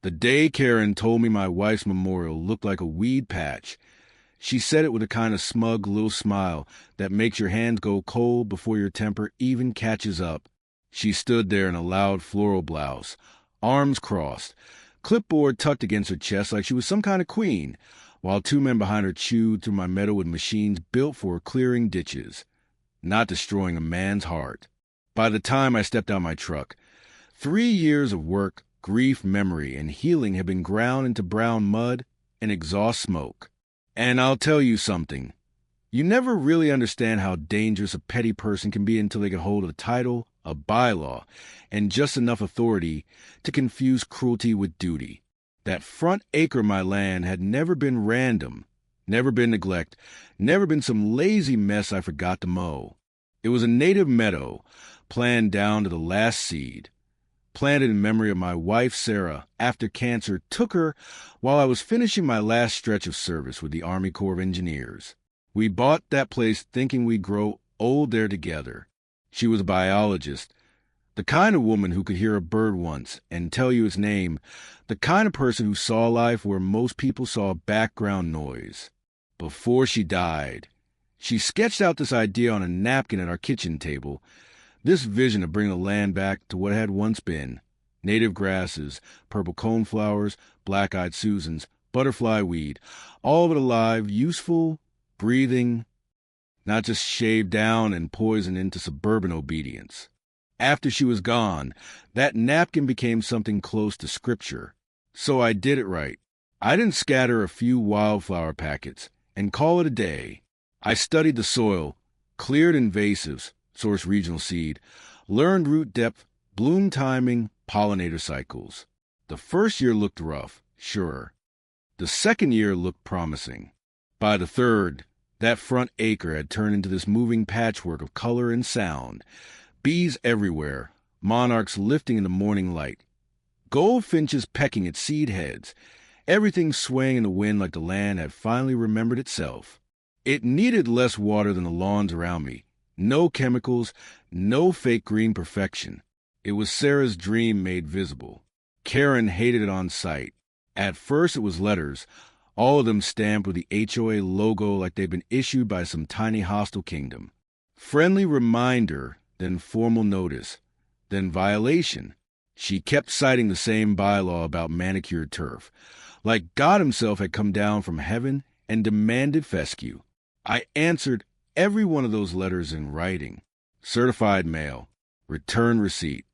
The day Karen told me my wife's memorial looked like a weed patch, she said it with a kind of smug little smile that makes your hands go cold before your temper even catches up. She stood there in a loud floral blouse, arms crossed, clipboard tucked against her chest like she was some kind of queen, while two men behind her chewed through my meadow with machines built for clearing ditches, not destroying a man's heart. By the time I stepped out my truck, 3 years of work, grief, memory, and healing had been ground into brown mud and exhaust smoke. And I'll tell you something. You never really understand how dangerous a petty person can be until they get hold of a title, a bylaw, and just enough authority to confuse cruelty with duty. That front acre of my land had never been random, never been neglect, never been some lazy mess I forgot to mow. It was a native meadow, planned down to the last seed, planted in memory of my wife, Sarah, after cancer took her while I was finishing my last stretch of service with the Army Corps of Engineers. We bought that place thinking we'd grow old there together. She was a biologist, the kind of woman who could hear a bird once and tell you its name, the kind of person who saw life where most people saw background noise. Before she died, she sketched out this idea on a napkin at our kitchen table, this vision of bringing the land back to what it had once been. Native grasses, purple coneflowers, black-eyed Susans, butterfly weed, all of it alive, useful, breathing, not just shaved down and poisoned into suburban obedience. After she was gone, that napkin became something close to scripture. So I did it right. I didn't scatter a few wildflower packets and call it a day. I studied the soil, cleared invasives, sourced regional seed, learned root depth, bloom timing, pollinator cycles. The first year looked rough, sure. The second year looked promising. By the third, that front acre had turned into this moving patchwork of color and sound. Bees everywhere, monarchs lifting in the morning light, goldfinches pecking at seed heads, everything swaying in the wind like the land had finally remembered itself. It needed less water than the lawns around me. No chemicals, no fake green perfection. It was Sarah's dream made visible. Karen hated it on sight. At first it was letters, all of them stamped with the HOA logo like they'd been issued by some tiny hostile kingdom. Friendly reminder, then formal notice, then violation. She kept citing the same bylaw about manicured turf, like God himself had come down from heaven and demanded fescue. I answered every one of those letters in writing. Certified mail. Return receipt.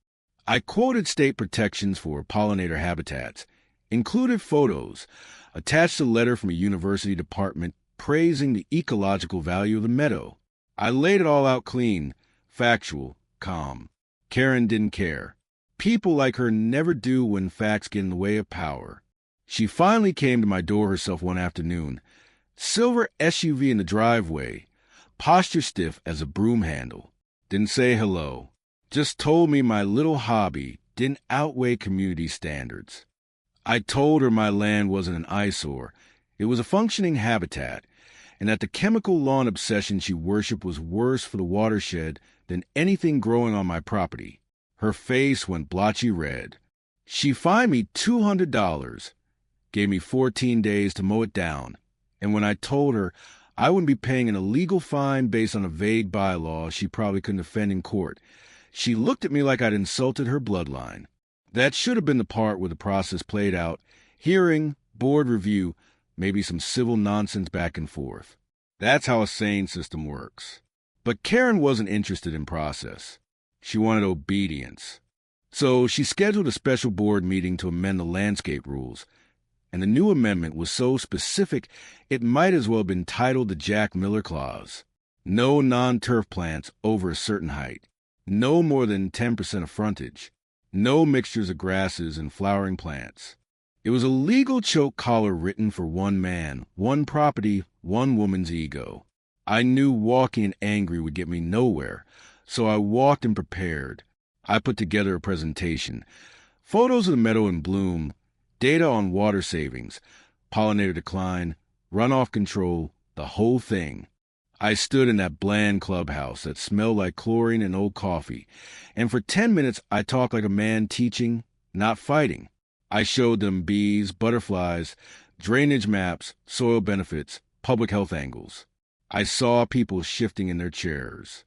I quoted state protections for pollinator habitats, included photos, attached a letter from a university department praising the ecological value of the meadow. I laid it all out clean, factual, calm. Karen didn't care. People like her never do when facts get in the way of power. She finally came to my door herself one afternoon. Silver SUV in the driveway, posture stiff as a broom handle. Didn't say hello. Just told me my little hobby didn't outweigh community standards. I told her my land wasn't an eyesore. It was a functioning habitat, and that the chemical lawn obsession she worshipped was worse for the watershed than anything growing on my property. Her face went blotchy red. She fined me $200, gave me 14 days to mow it down, and when I told her I wouldn't be paying an illegal fine based on a vague bylaw she probably couldn't defend in court, she looked at me like I'd insulted her bloodline. That should have been the part where the process played out. Hearing, board review, maybe some civil nonsense back and forth. That's how a sane system works. But Karen wasn't interested in process. She wanted obedience. So she scheduled a special board meeting to amend the landscape rules. And the new amendment was so specific it might as well have been titled the Jack Miller Clause. No non-turf plants over a certain height. No more than 10% of frontage. No mixtures of grasses and flowering plants. It was a legal choke collar written for one man, one property, one woman's ego. I knew walking and angry would get me nowhere, so I walked and prepared. I put together a presentation. Photos of the meadow in bloom, data on water savings, pollinator decline, runoff control, the whole thing. I stood in that bland clubhouse that smelled like chlorine and old coffee, and for 10 minutes I talked like a man teaching, not fighting. I showed them bees, butterflies, drainage maps, soil benefits, public health angles. I saw people shifting in their chairs.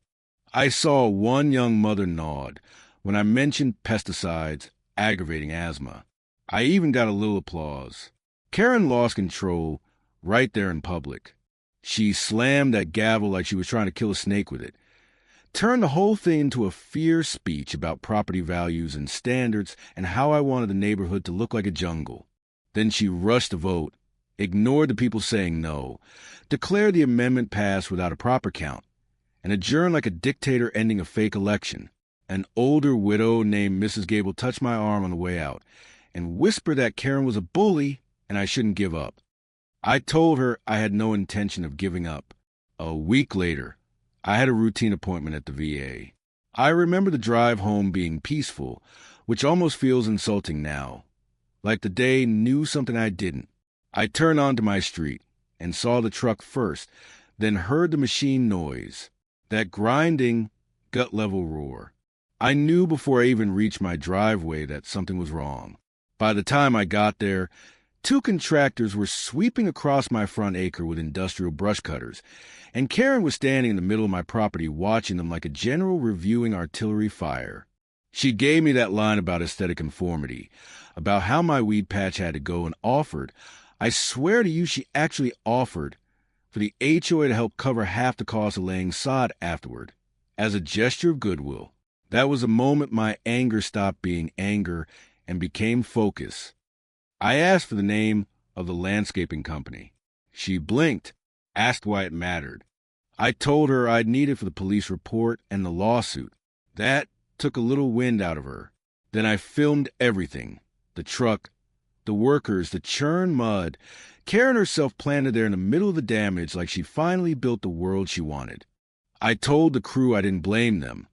I saw one young mother nod when I mentioned pesticides aggravating asthma. I even got a little applause. Karen lost control right there in public. She slammed that gavel like she was trying to kill a snake with it, turned the whole thing into a fierce speech about property values and standards and how I wanted the neighborhood to look like a jungle. Then she rushed to vote, ignored the people saying no, declared the amendment passed without a proper count, and adjourned like a dictator ending a fake election. An older widow named Mrs. Gable touched my arm on the way out and whispered that Karen was a bully and I shouldn't give up. I told her I had no intention of giving up. A week later, I had a routine appointment at the VA. I remember the drive home being peaceful, which almost feels insulting now. Like the day knew something I didn't. I turned onto my street and saw the truck first, then heard the machine noise, that grinding, gut-level roar. I knew before I even reached my driveway that something was wrong. By the time I got there, 2 contractors were sweeping across my front acre with industrial brush cutters, and Karen was standing in the middle of my property watching them like a general reviewing artillery fire. She gave me that line about aesthetic conformity, about how my weed patch had to go, and offered, I swear to you she actually offered, for the HOA to help cover half the cost of laying sod afterward, as a gesture of goodwill. That was the moment my anger stopped being anger and became focus. I asked for the name of the landscaping company. She blinked, asked why it mattered. I told her I'd need it for the police report and the lawsuit. That took a little wind out of her. Then I filmed everything. The truck, the workers, the churned mud. Karen herself planted there in the middle of the damage like she finally built the world she wanted. I told the crew I didn't blame them,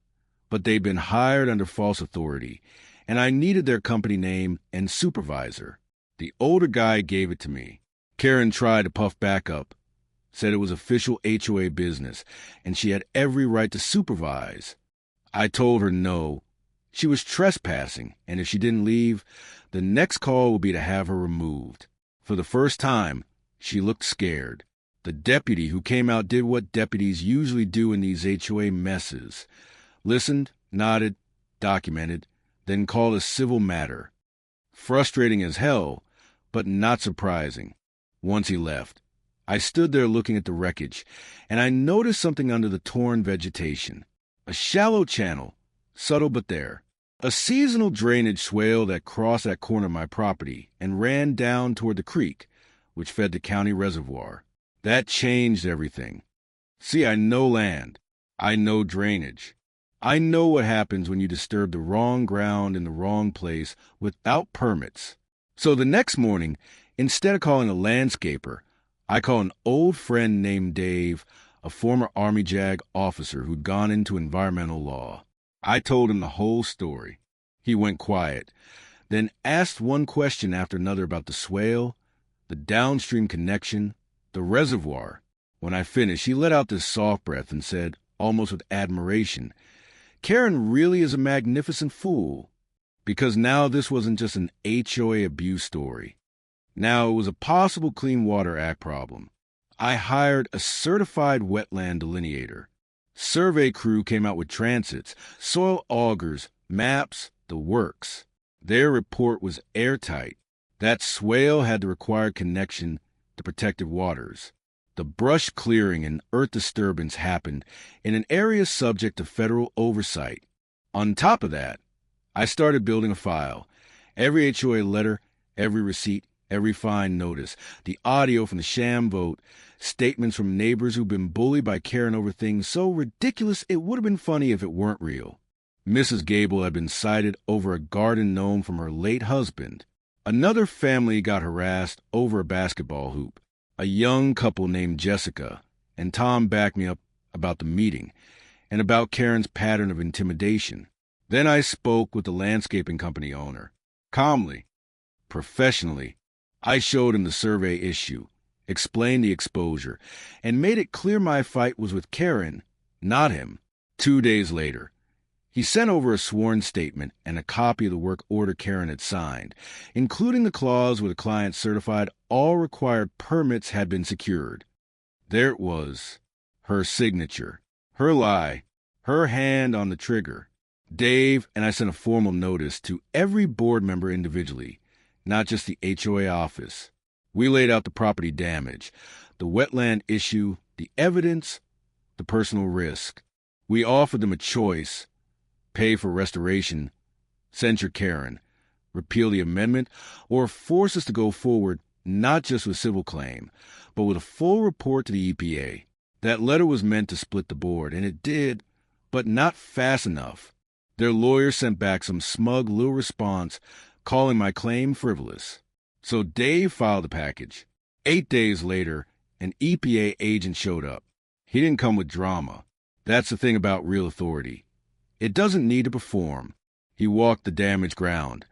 but they'd been hired under false authority, and I needed their company name and supervisor. The older guy gave it to me. Karen tried to puff back up, said it was official HOA business, and she had every right to supervise. I told her no. She was trespassing, and if she didn't leave, the next call would be to have her removed. For the first time, she looked scared. The deputy who came out did what deputies usually do in these HOA messes. Listened, nodded, documented, then called a civil matter. Frustrating as hell, but not surprising. Once he left, I stood there looking at the wreckage, and I noticed something under the torn vegetation. A shallow channel, subtle but there. A seasonal drainage swale that crossed that corner of my property and ran down toward the creek, which fed the county reservoir. That changed everything. See, I know land. I know drainage. I know what happens when you disturb the wrong ground in the wrong place without permits. So the next morning, instead of calling a landscaper, I called an old friend named Dave, a former Army JAG officer who'd gone into environmental law. I told him the whole story. He went quiet, then asked one question after another about the swale, the downstream connection, the reservoir. When I finished, he let out this soft breath and said, almost with admiration, Karen really is a magnificent fool. Because now this wasn't just an HOA abuse story. Now it was a possible Clean Water Act problem. I hired a certified wetland delineator. Survey crew came out with transits, soil augers, maps, the works. Their report was airtight. That swale had the required connection to protected waters. The brush clearing and earth disturbance happened in an area subject to federal oversight. On top of that, I started building a file. Every HOA letter, every receipt, every fine notice, the audio from the sham vote, statements from neighbors who've been bullied by Karen over things so ridiculous it would have been funny if it weren't real. Mrs. Gable had been cited over a garden gnome from her late husband. Another family got harassed over a basketball hoop. A young couple named Jessica, and Tom backed me up about the meeting and about Karen's pattern of intimidation. Then I spoke with the landscaping company owner. Calmly, professionally, I showed him the survey issue, explained the exposure, and made it clear my fight was with Karen, not him. 2 days later, He sent over a sworn statement and a copy of the work order Karen had signed, including the clause where the client certified all required permits had been secured. There it was, her signature, her lie, her hand on the trigger. Dave and I sent a formal notice to every board member individually, not just the HOA office. We laid out the property damage, the wetland issue, the evidence, the personal risk. We offered them a choice: pay for restoration, censure Karen, repeal the amendment, or force us to go forward not just with civil claim, but with a full report to the EPA. That letter was meant to split the board, and it did, but not fast enough. Their lawyer sent back some smug little response calling my claim frivolous. So Dave filed the package. 8 days later, an EPA agent showed up. He didn't come with drama. That's the thing about real authority. It doesn't need to perform. He walked the damaged ground,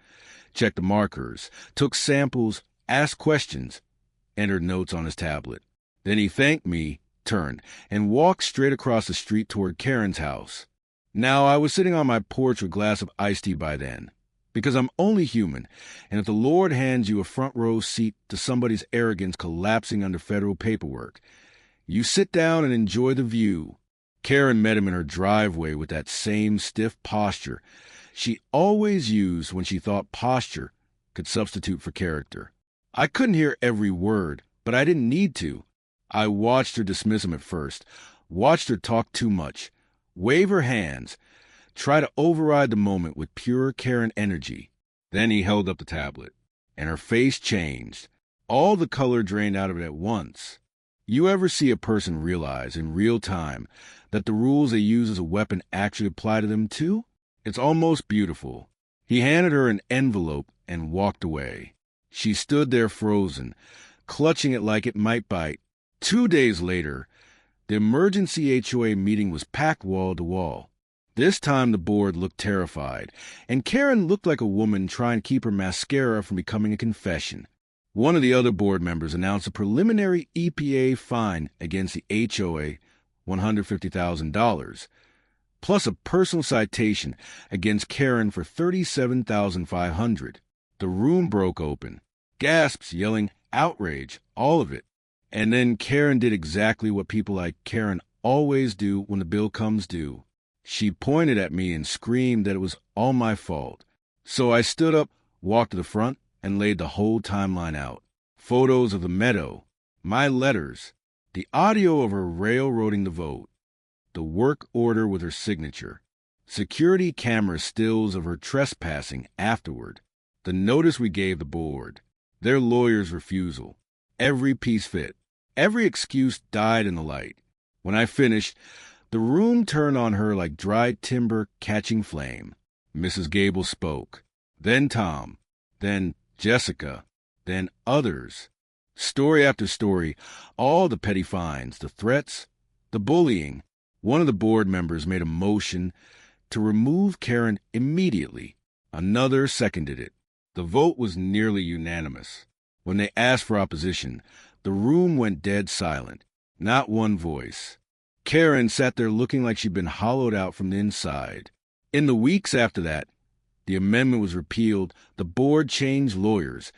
checked the markers, took samples, asked questions, entered notes on his tablet. Then he thanked me, turned, and walked straight across the street toward Karen's house. Now, I was sitting on my porch with a glass of iced tea by then, because I'm only human, and if the Lord hands you a front row seat to somebody's arrogance collapsing under federal paperwork, you sit down and enjoy the view. Karen met him in her driveway with that same stiff posture she always used when she thought posture could substitute for character. I couldn't hear every word, but I didn't need to. I watched her dismiss him at first, watched her talk too much, wave her hands, try to override the moment with pure Karen energy. Then he held up the tablet, and her face changed. All the color drained out of it at once. You ever see a person realize in real time that the rules they use as a weapon actually apply to them too? It's almost beautiful. He handed her an envelope and walked away. She stood there frozen, clutching it like it might bite. 2 days later, the emergency HOA meeting was packed wall to wall. This time the board looked terrified, and Karen looked like a woman trying to keep her mascara from becoming a confession. One of the other board members announced a preliminary EPA fine against the HOA, $150,000, plus a personal citation against Karen for $37,500. The room broke open. Gasps, yelling, outrage, all of it. And then Karen did exactly what people like Karen always do when the bill comes due. She pointed at me and screamed that it was all my fault. So I stood up, walked to the front, and laid the whole timeline out. Photos of the meadow, my letters, the audio of her railroading the vote, the work order with her signature, security camera stills of her trespassing afterward, the notice we gave the board, their lawyer's refusal. Every piece fit. Every excuse died in the light. When I finished, the room turned on her like dried timber catching flame. Mrs. Gable spoke. Then Tom. Then Jessica. Then others. Story after story, all the petty fines, the threats, the bullying. One of the board members made a motion to remove Karen immediately. Another seconded it. The vote was nearly unanimous. When they asked for opposition, the room went dead silent. Not one voice. Karen sat there looking like she'd been hollowed out from the inside. In the weeks after that, the amendment was repealed, the board changed lawyers.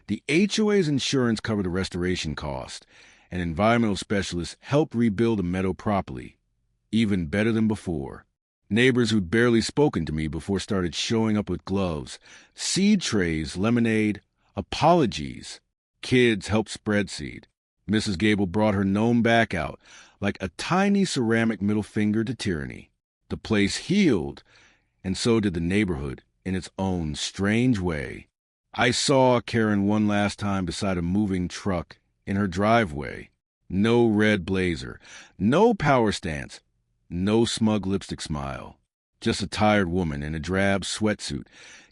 The HOA's insurance covered the restoration cost, and environmental specialists helped rebuild the meadow properly, even better than before. Neighbors who'd barely spoken to me before started showing up with gloves, seed trays, lemonade, apologies. Kids helped spread seed. Mrs. Gable brought her gnome back out, like a tiny ceramic middle finger to tyranny. The place healed, and so did the neighborhood in its own strange way. I saw Karen one last time beside a moving truck in her driveway. No red blazer, no power stance, no smug lipstick smile. Just a tired woman in a drab sweatsuit,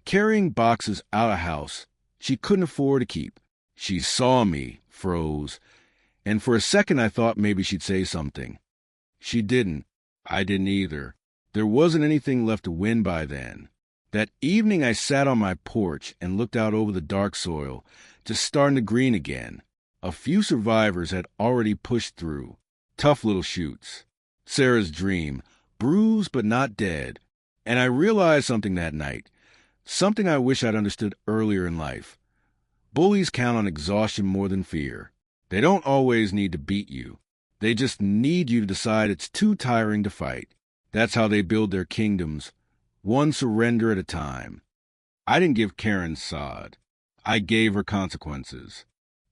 carrying boxes out of house she couldn't afford to keep. She saw me, froze, and for a second I thought maybe she'd say something. She didn't. I didn't either. There wasn't anything left to win by then. That evening I sat on my porch and looked out over the dark soil, just starting to green again. A few survivors had already pushed through. Tough little shoots. Sarah's dream, bruised but not dead, And I realized something that night, something I wish I'd understood earlier in life. Bullies count on exhaustion more than fear. They don't always need to beat you. They just need you to decide it's too tiring to fight. That's how they build their kingdoms, one surrender at a time. I didn't give Karen sod. I gave her consequences.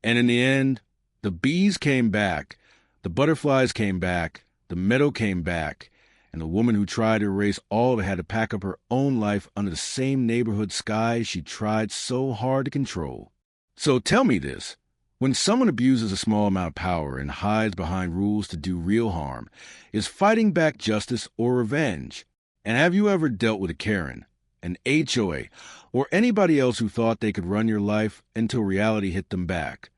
And in the end, the bees came back, the butterflies came back, the meadow came back, and the woman who tried to erase all of it had to pack up her own life under the same neighborhood sky she tried so hard to control. So tell me this. When someone abuses a small amount of power and hides behind rules to do real harm, is fighting back justice or revenge? And have you ever dealt with a Karen, an HOA, or anybody else who thought they could run your life until reality hit them back?